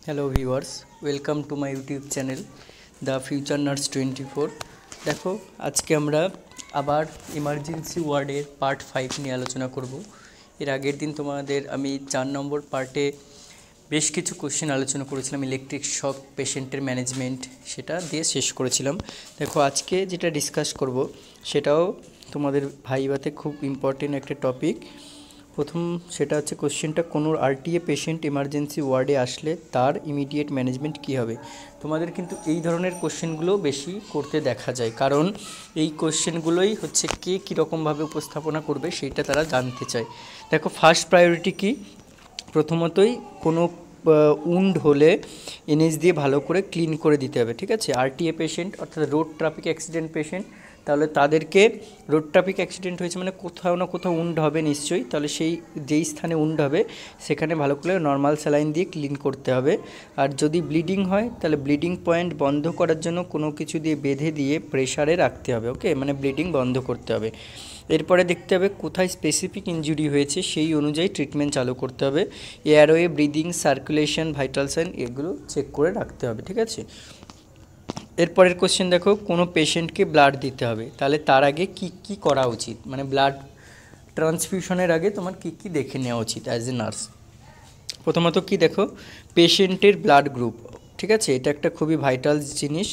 Hello viewers, welcome to my YouTube channel the future nurse 24। দেখো, আজকে আমরা আবার ইমার্জেন্সি ওয়ার্ডের পার্ট 5 নিয়ে আলোচনা করব। এর আগের দিন তোমাদের আমি 4 নম্বর পার্টে বেশ কিছু কোশ্চেন আলোচনা করেছিলাম, ইলেকট্রিক শক পেশেন্টের ম্যানেজমেন্ট, সেটা দিয়ে শেষ করেছিলাম। দেখো, আজকে যেটা ডিসকাস করব সেটাও তোমাদের ভাইভাতে খুব ইম্পর্টেন্ট একটা টপিক। প্রথম সেটা হচ্ছে কোশ্চেনটা, কোনো আরটিএ পেশেন্ট ইমার্জেন্সি ওয়ার্ডে আসলে তার ইমিডিয়েট ম্যানেজমেন্ট কী হবে। তোমাদের কিন্তু এই ধরনের কোশ্চেনগুলো বেশি করতে দেখা যায়, কারণ এই কোশ্চেনগুলোই হচ্ছে কে কীরকমভাবে উপস্থাপনা করবে সেইটা তারা জানতে চায়। দেখো, ফার্স্ট প্রায়োরিটি কি, প্রথমতই কোনো উন্ড হলে এনএস দিয়ে ভালো করে ক্লিন করে দিতে হবে, ঠিক আছে। আরটিএ পেশেন্ট অর্থাৎ রোড ট্রাফিক অ্যাক্সিডেন্ট পেশেন্ট, তাহলে তাদেরকে রোড ট্রাফিক অ্যাক্সিডেন্ট হয়েছে মানে কোথাও না কোথাও উন্ড হবে নিশ্চয়ই, তাহলে সেই যেই স্থানে উন্ড হবে সেখানে ভালো করে নর্মাল স্যালাইন দিয়ে ক্লিন করতে হবে। আর যদি ব্লিডিং হয় তাহলে ব্লিডিং পয়েন্ট বন্ধ করার জন্য কোনো কিছু দিয়ে বেঁধে দিয়ে প্রেশারে রাখতে হবে, ওকে, মানে ব্লিডিং বন্ধ করতে হবে। এরপরে দেখতে হবে কোথায় স্পেসিফিক ইনজুরি হয়েছে, সেই অনুযায়ী ট্রিটমেন্ট চালু করতে হবে। Airway, breathing, circulation, vital sign এগুলো চেক করে রাখতে হবে, ঠিক আছে। এরপরের কোশ্চেন দেখো, কোনো পেশেন্টকে ব্লাড দিতে হবে, তাহলে তার আগে কি কি করা উচিত, মানে ব্লাড ট্রান্সফিউশনের আগে তোমার কি কি দেখে নেওয়া উচিত অ্যাজ এ নার্স। প্রথমত কি দেখো, পেশেন্টের ব্লাড গ্রুপ, ঠিক আছে, এটা একটা খুবই ভাইটাল জিনিস।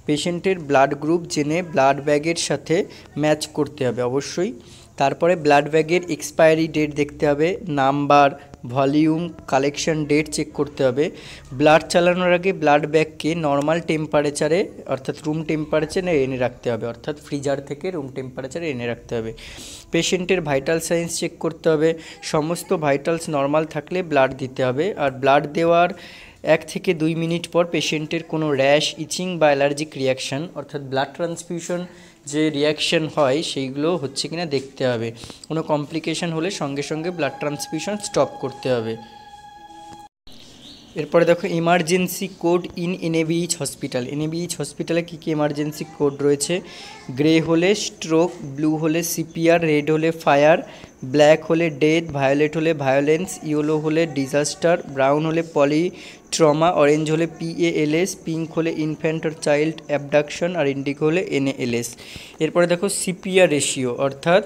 পেশেন্টের ব্লাড গ্রুপ জেনে ব্লাড ব্যাগের সাথে ম্যাচ করতে হবে অবশ্যই। তারপরে ব্লাড ব্যাগের এক্সপায়ারি ডেট দেখতে হবে, number, volume, collection date check করতে হবে। ব্লাড চালানোর আগে ব্লাড ব্যাগকে নর্মাল টেম্পারেচারে অর্থাৎ রুম টেম্পারেচারে এনে রাখতে হবে, অর্থাৎ ফ্রিজার থেকে রুম টেম্পারেচারে এনে রাখতে হবে। পেশেন্টের ভাইটাল সাইন্স চেক করতে হবে, সমস্ত ভাইটালস নর্মাল থাকলে ব্লাড দিতে হবে। আর ব্লাড দেওয়ার 1 থেকে 2 মিনিট পর পেশেন্টের কোনো র্যাশ, ইচিং বা অ্যালার্জিক রিয়াকশান অর্থাৎ ব্লাড ট্রান্সফিউশন যে রিয়াকশান হয় সেইগুলো হচ্ছে কিনা দেখতে হবে। কোনো কমপ্লিকেশান হলে সঙ্গে সঙ্গে ব্লাড ট্রান্সফিউশন স্টপ করতে হবে। এরপরে দেখো, emergency code in NABH hospital. NABH হসপিটালে কী কী ইমার্জেন্সি কোড রয়েছে, গ্রে হলে স্ট্রোক, ব্লু হলে সিপিআর, রেড হলে ফায়ার, ব্ল্যাক হলে ডেথ, ভায়োলেট হলে ভায়োলেন্স, ইয়েলো হলে ডিজাস্টার, ব্রাউন হলে পলি ট্রমা, অরেঞ্জ হলে পিএএলএস, পিঙ্ক হলে ইনফ্যান্ট আর চাইল্ড অ্যাবডাকশন, আর ইন্ডিগো হলে এনএএলএস। এরপরে দেখো সিপিআর রেশিও, অর্থাৎ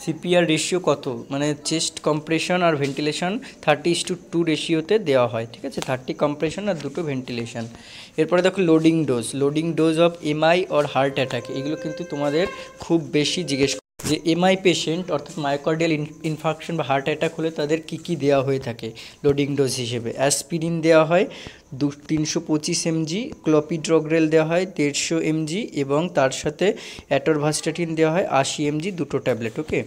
সিপিআর রেশিও কত, মানে চেস্ট কম্প্রেশন আর ভেন্টিলেশন 30:2 রেশিওতে দেওয়া হয়, ঠিক আছে, 30 কম্প্রেশন আর 2 ভেন্টিলেশন। এরপরে দেখো loading dose of MI or heart attack, এগুলো কিন্তু তোমাদের খুব বেশি জিজ্ঞেস যে এমআই পেশেন্ট অর্থাৎ মায়োকার্ডিয়াল ইনফার্কশন বা হার্ট অ্যাটাক হলে তাদের কী কী দেওয়া হয়ে থাকে লোডিং ডোজ হিসেবে। অ্যাসপিরিন দেওয়া হয় 325 mg, ক্লোপিড্রগ্রেল দেওয়া হয় 150 mg এবং তার সাথে অ্যাটরভাস্টাটিন দেওয়া হয় 80 mg, 2 ট্যাবলেট, ওকে।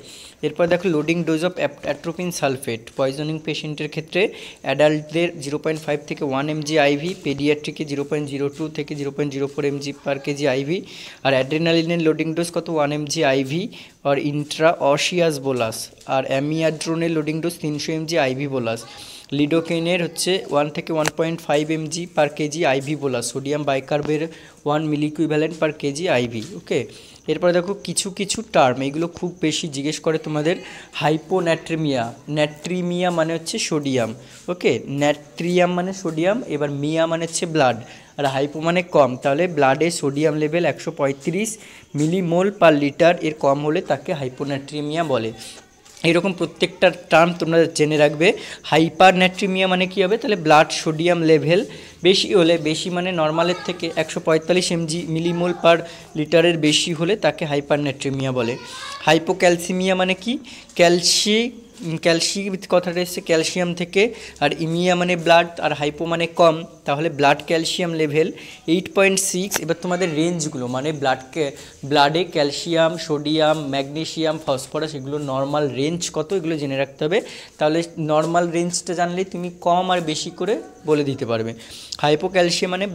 এরপর দেখো loading dose of atropine sulphate poisoning পেশেন্টের ক্ষেত্রে অ্যাডাল্টদের 0.5 থেকে 1 mg আইভি, পেডিয়াট্রিকে 0.02 থেকে 0.04 mg পার কেজি আইভি। আর অ্যাড্রেনালিনের লোডিং ডোজ কত, 1 mg আইভি আর ইন্ট্রা অসিয়াস বোলাস। আর অ্যামিয়াড্রোনের loading dose 300 mg IV bolus. লিডোকেইনের হচ্ছে 1 থেকে 1.5 mg per kg IV bolus. Sodium বাইকার্বের 1 milliequivalent per kg IV, okay. এরপরে দেখো কিছু কিছু টার্ম, এগুলো খুব বেশি জিজ্ঞেস করে তোমাদের। হাইপোন্যাট্রিমিয়া, ন্যাট্রিমিয়া মানে হচ্ছে সোডিয়াম, ওকে, ন্যাট্রিয়াম মানে সোডিয়াম, এবার মিয়া মানে হচ্ছে ব্লাড, আর হাইপো মানে কম, তাহলে ব্লাডে sodium level 135 millimole per litre এর কম হলে তাকে হাইপোন্যাট্রিমিয়া বলে। এরকম প্রত্যেকটা টার্ম তোমরা জেনে রাখবে। হাইপারন্যাট্রিমিয়া মানে কী হবে, তাহলে ব্লাড সোডিয়াম লেভেল বেশি হলে, বেশি মানে নর্মালের থেকে 145 মিলিমোল পার লিটারের বেশি হলে তাকে হাইপারন্যাট্রিমিয়া বলে। হাইপোক্যালসিমিয়া মানে কি, ক্যালসি কথাটা এসছে ক্যালসিয়াম থেকে, আর ইমিয়া মানে ব্লাড, আর হাইপো মানে কম, তাহলে ব্লাড ক্যালসিয়াম লেভেল 8.6। এবার তোমাদের রেঞ্জগুলো মানে ব্লাডে ক্যালসিয়াম, সোডিয়াম, ম্যাগনেসিয়াম, ফসফরাস এগুলো নর্মাল রেঞ্জ কত এগুলো জেনে রাখতে হবে। তাহলে নর্মাল রেঞ্জটা জানলে তুমি কম আর বেশি করে বলে দিতে পারবে। হাইপোক্যালসিয়াম মানে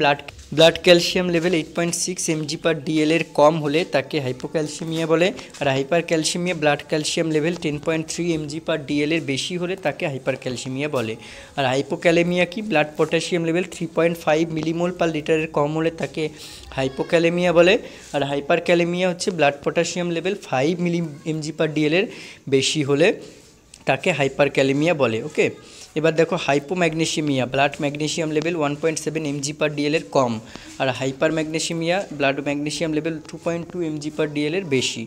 blood calcium level 8.6 mg per dL এর কম হলে তাকে হাইপোক্যালসিমিয়া বলে। আর hypercalcaemia blood calcium level 10.3 mg per dL এর বেশি হলে তাকে হাইপার ক্যালসিমিয়া বলে। আর হাইপোক্যালেমিয়া কি, blood potassium level 3.5 millimole per লিটারের কম হলে তাকে হাইপোক্যালেমিয়া বলে। আর হাইপার ক্যালেমিয়া হচ্ছে blood potassium level 5 mg per dL এর বেশি হলে তাকে হাইপার ক্যালেমিয়া বলে, ওকে। এবার দেখো হাইপোম্যাগনেসিমিয়া, ব্লাড ম্যাগনেসিয়াম লেভেল 1.7 mg/dl এর কম, আর hypermagnesaemia blood magnesium level 2.2 mg/dl এর বেশি।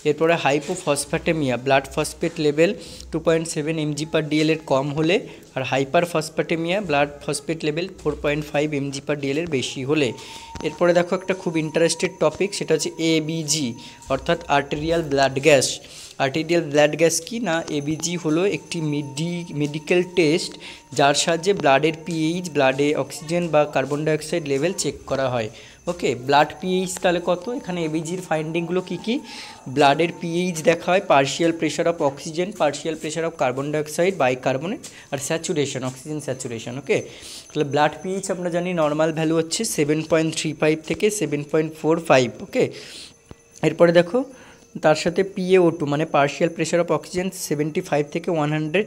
এরপরে হাইপোফসফ্যাটেমিয়া, ব্লাড ফসফেট লেভেল 2.7 mg/dl এর কম হলে, আর hyperphosphataemia blood phosphate level 4.5 mg/dl এর বেশি হলে। এরপরে দেখো একটা খুব ইন্টারেস্টেড টপিক, সেটা হচ্ছে এবিজি অর্থাৎ arterial blood gas. Arterial blood gas কি না, এবিজি হলো একটি মেডিকেল টেস্ট যার সাহায্যে ব্লাডের পিএইচ, ব্লাডে অক্সিজেন বা কার্বন ডাইঅক্সাইড লেভেল চেক করা হয়। ওকে, ব্লাড পিএইচ তাহলে কত, এখানে এবিজির ফাইন্ডিংগুলো কী কী, ব্লাডের পিএইচ দেখা হয়, partial pressure of oxygen, partial pressure of carbon dioxide, bicarbonate, আর স্যাচুরেশন, অক্সিজেন স্যাচুরেশন। ওকে, তাহলে ব্লাড পিএইচ আমরা জানি নর্মাল ভ্যালু হচ্ছে 7.35 থেকে 7.45। ওকে, এরপরে দেখো তার সাথে PaO2 মানে পার্শিয়াল প্রেশার অফ অক্সিজেন 75 থেকে 100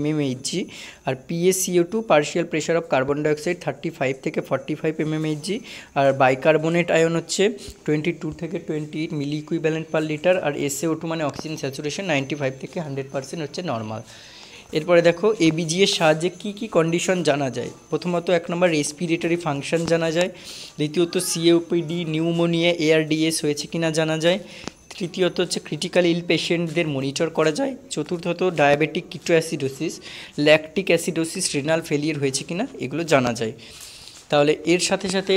mmHg, আর PaCO2 partial pressure of carbon dioxide 35 থেকে 45 mmHg, আর বাইকার্বনেট আয়ন হচ্ছে 22 থেকে 28 মিলি ইকুইভ্যালেন্ট পার লিটার, আর SaO2 মানে অক্সিজেন স্যাচুরেশন 95 থেকে 100% হচ্ছে নর্মাল। এরপরে দেখো এবিজি এর সাহায্যে কী কী কন্ডিশন জানা যায়। প্রথমত 1 নম্বর রেসপিরেটরি ফাংশন জানা যায়, দ্বিতীয়ত COPD, নিউমোনিয়া, ARDS হয়েছে কিনা জানা যায়, তৃতীয়ত হচ্ছে ক্রিটিক্যাল ইল পেশেন্টদের মনিটর করা যায়, চতুর্থত diabetic ketoacidosis, lactic acidosis, renal failure হয়েছে কিনা এগুলো জানা যায়। তাহলে এর সাথে সাথে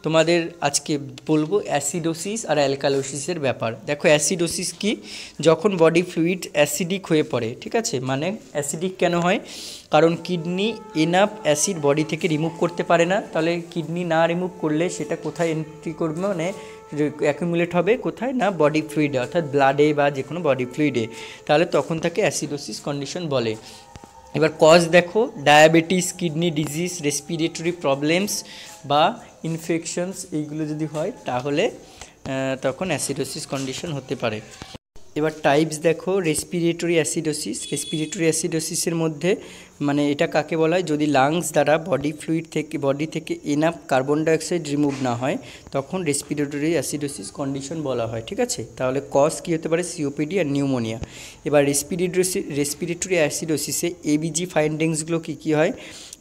তোমাদের আজকে বলবো অ্যাসিডোসিস আর অ্যালকালোসিসের ব্যাপার। দেখো অ্যাসিডোসিস কি, যখন বডি ফ্লুইড অ্যাসিডিক হয়ে পড়ে, ঠিক আছে, মানে অ্যাসিডিক কেন হয়, কারণ কিডনি এনাফ অ্যাসিড বডি থেকে রিমুভ করতে পারে না, তাহলে কিডনি না রিমুভ করলে সেটা কোথায় এন্ট্রি করবে, মানে অ্যাকুমুলেট হবে কোথায় না বডি ফ্লুইডে অর্থাৎ ব্লাডে বা যে কোনো বডি ফ্লুইডে, তাহলে তখন তাকে অ্যাসিডোসিস কন্ডিশন বলে। এবার কজ দেখো, diabetes, kidney disease, respiratory problems বা ইনফেকশনস এইগুলো যদি হয় তাহলে তখন অ্যাসিডোসিস কন্ডিশন হতে পারে। এবার টাইপস দেখো, রেসপিরেটরি অ্যাসিডোসিস, রেসপিরেটরি অ্যাসিডোসিসের মধ্যে মানে এটা কাকে বলা হয়, যদি লাংস দ্বারা বডি থেকে এনাফ কার্বন ডাইঅক্সাইড রিমুভ না হয় তখন রেসপিরেটরি অ্যাসিডোসিস কন্ডিশন বলা হয়, ঠিক আছে। তাহলে কজ কী হতে পারে, COPD আর নিউমোনিয়া। এবার রেসপিরেটরি অ্যাসিডোসিসে এবিজি ফাইন্ডিংসগুলো কী কী হয়,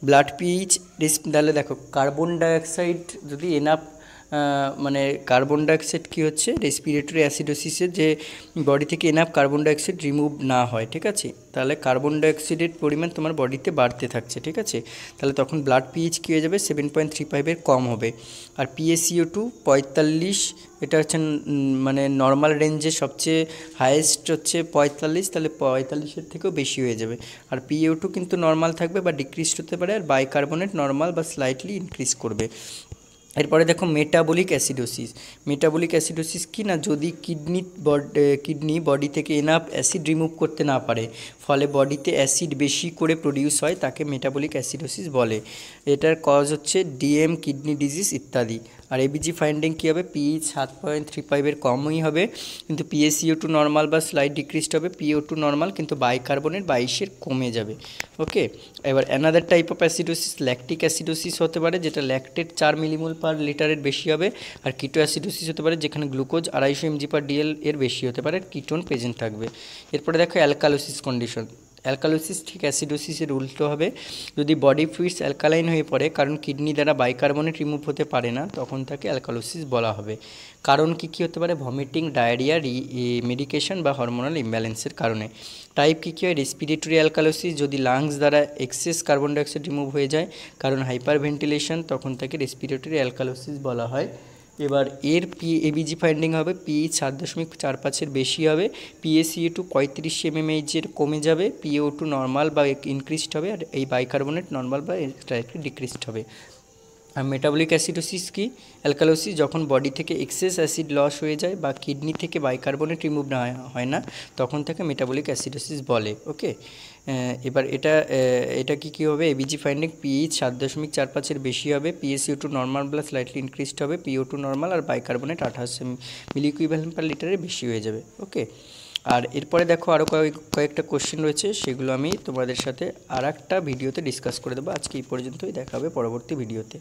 ব্লাড পিএইচ, তাহলে দেখো কার্বন ডাইঅক্সাইড যদি এনাফ মানে কার্বন ডাইঅক্সাইড কী হচ্ছে রেসপিরেটরি অ্যাসিডোসিসে যে বডি থেকে এনাফ কার্বন ডাইঅক্সাইড রিমুভ না হয়, ঠিক আছে, তাহলে কার্বন ডাইঅক্সাইডের পরিমাণ তোমার বডিতে বাড়তে থাকছে, ঠিক আছে, তাহলে তখন ব্লাড পিএইচ কী হয়ে যাবে 7.35-এর কম হবে। আর PaCO2 45, এটা হচ্ছে মানে নর্মাল রেঞ্জে সবচেয়ে হাইয়েস্ট হচ্ছে 45, তাহলে 45-এর থেকেও বেশি হয়ে যাবে। আর PaO2 কিন্তু নর্মাল থাকবে বা ডিক্রিজ হতে পারে, আর বাইকার্বনেট নর্মাল বা স্লাইটলি ইনক্রিজ করবে। এরপরে দেখো মেটাবলিক অ্যাসিডোসিস। মেটাবলিক অ্যাসিডোসিস কি না, যদি কিডনি বডি থেকে এনাফ অ্যাসিড রিমুভ করতে না পারে, ফলে বডিতে অ্যাসিড বেশি করে প্রডিউস হয়, তাকে মেটাবলিক অ্যাসিডোসিস বলে। এটার কজ হচ্ছে DM, কিডনি ডিজিজ ইত্যাদি। আর এবিজি ফাইন্ডিং কী হবে, পিএইচ 7.35-এর কমই হবে, কিন্তু PaCO2 নর্মাল বা স্লাইট ডিক্রিজড হবে, PaO2 নর্মাল কিন্তু বাইকার্বনেট 22-এর কমে যাবে। ওকে, এবার another type of acidosis lactic acidosis হতে পারে, যেটা ল্যাকটেট 4 মিলিমোল পার লিটারের বেশি হবে, আর কিটো অ্যাসিডোসিস হতে পারে যেখানে গ্লুকোজ 250 mg/dl এর বেশি হতে পারে, কিটোন প্রেজেন্ট থাকবে। এরপরে দেখো অ্যালকালোসিস কন্ডিশন। অ্যালকালোসিস ঠিক অ্যাসিডোসিসের উল্টো হবে, যদি বডি ফ্লুইডস অ্যালকালাইন হয়ে পড়ে কারণ কিডনি দ্বারা বাইকার্বনেট রিমুভ হতে পারে না, তখন তাকে অ্যালকালোসিস বলা হবে। কারণ কী কী হতে পারে, ভমিটিং, ডায়রিয়া, মেডিকেশন বা হরমোনাল ইমব্যালেন্সের কারণে। টাইপ কী কী হয়, রেসপিরেটরি অ্যালকালোসিস, যদি লাংস দ্বারা এক্সেস কার্বন ডাইঅক্সাইড রিমুভ হয়ে যায় কারণ হাইপার ভেন্টিলেশন, তখন তাকে রেসপিরেটরি অ্যালকালোসিস বলা হয়। এবার এর এবিজি ফাইন্ডিং হবে পিএইচ 7.45-এর বেশি হবে, PaCO2 35 mmHg কমে যাবে, PaO2 নর্মাল বা ইনক্রিজড হবে, আর এই বাইকার্বনেট নর্মাল বা ডিক্রিজড হবে। আর মেটাবলিক অ্যাসিডোসিস কি, অ্যালকালোসিস, যখন বডি থেকে এক্সেস অ্যাসিড লস হয়ে যায় বা কিডনি থেকে বাইকার্বনেট রিমুভ না হয় না, তখন তাকে মেটাবলিক অ্যাসিডোসিস বলে। ওকে, এবার এটা কি হবে, এবিজি ফাইন্ডিং পিএইচ 7.45-এর বেশি হবে, PaCO2 নর্মাল বা স্লাইটলি ইনক্রিজড হবে, PaO2 নর্মাল, আর বাইকার্বনেট 28 মিলি ইকুইভ্যালেন্ট পার লিটারের বেশি হয়ে যাবে। ওকে, আর এরপরে দেখো আরও কয়েকটা কোশ্চেন রয়েছে, সেগুলো আমি তোমাদের সাথে আর একটা ভিডিওতে ডিসকাস করে দেবো। আজকে এই পর্যন্তই, দেখা হবে পরবর্তী ভিডিওতে।